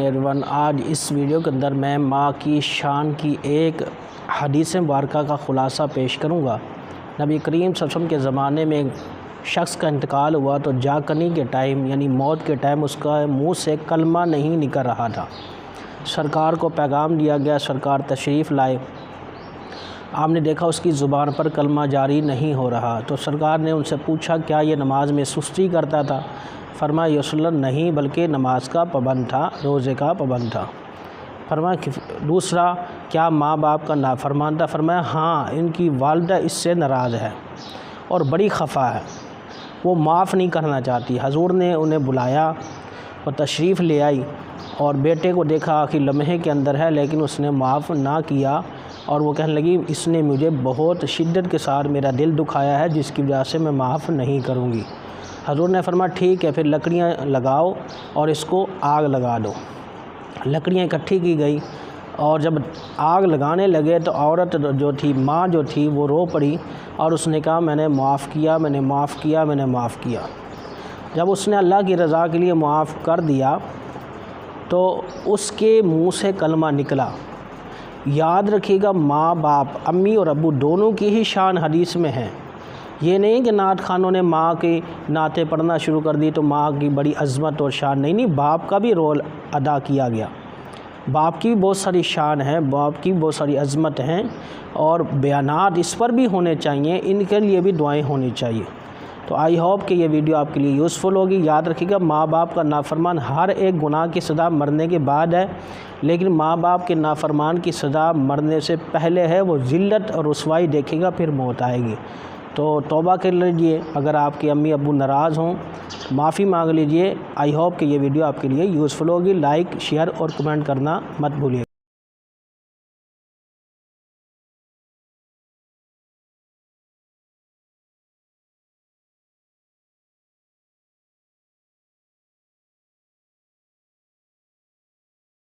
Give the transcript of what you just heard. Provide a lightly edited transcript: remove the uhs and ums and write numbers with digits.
Everyone. आज इस video के अंदर मैं माँ की शान की एक हदीस मुबारका का ख़ुलासा पेश करूँगा। नबी करीम सल्लल्लाहु अलैहि वसल्लम के ज़माने में एक शख्स का इंतकाल हुआ तो जाकनी के टाइम यानी मौत के टाइम उसका मुंह से कलमा नहीं निकल रहा था। सरकार को पैगाम दिया गया, सरकार तशरीफ़ लाए। आपने देखा उसकी ज़ुबान पर कलमा जारी नहीं हो रहा, तो सरकार ने उनसे पूछा क्या ये नमाज में सुस्ती करता था? फरमाया यसल्लम नहीं, बल्कि नमाज का पाबंद था, रोज़े का पाबंद था। फरमाया दूसरा, क्या माँ बाप का नाफरमान था? फरमाया हाँ, इनकी वालिदा इससे नाराज़ है और बड़ी खफा है, वो माफ़ नहीं करना चाहती। हजूर ने उन्हें बुलाया, वो तशरीफ़ ले आई और बेटे को देखा आखिर लम्हे के अंदर है, लेकिन उसने माफ़ ना किया और वो कहने लगी इसने मुझे बहुत शिद्दत के साथ मेरा दिल दुखाया है, जिसकी वजह से मैं माफ़ नहीं करूँगी। हजूर ने फरमाया ठीक है, फिर लकड़ियाँ लगाओ और इसको आग लगा दो। लकड़ियाँ इकट्ठी की गई और जब आग लगाने लगे तो औरत जो थी, माँ जो थी, वो रो पड़ी और उसने कहा मैंने माफ़ किया, मैंने माफ़ किया, मैंने माफ़ किया। जब उसने अल्लाह की रज़ा के लिए माफ़ कर दिया तो उसके मुँह से कलमा निकला। याद रखिएगा, माँ बाप, अम्मी और अब्बू दोनों की ही शान हदीस में है। ये नहीं कि नात खानों ने माँ की नातें पढ़ना शुरू कर दी तो माँ की बड़ी अज़मत और शान नहीं, बाप का भी रोल अदा किया गया। बाप की भी बहुत सारी शान है, बाप की बहुत सारी अज़मत हैं और बयानात इस पर भी होने चाहिए, इनके लिए भी दुआएं होनी चाहिए। तो आई होप कि ये वीडियो आपके लिए यूज़फुल होगी। याद रखिएगा, माँ बाप का नाफरमान हर एक गुनाह की सज़ा मरने के बाद है, लेकिन माँ बाप के नाफरमान की सज़ा मरने से पहले है। वो ज़िल्लत और रुसवाई देखेगा, फिर मौत आएगी। तो तौबा कर लीजिए, अगर आपके अम्मी अब्बू नाराज़ हों माफ़ी मांग लीजिए। आई होप कि ये वीडियो आपके लिए यूज़फुल होगी। लाइक, शेयर और कमेंट करना मत भूलिए।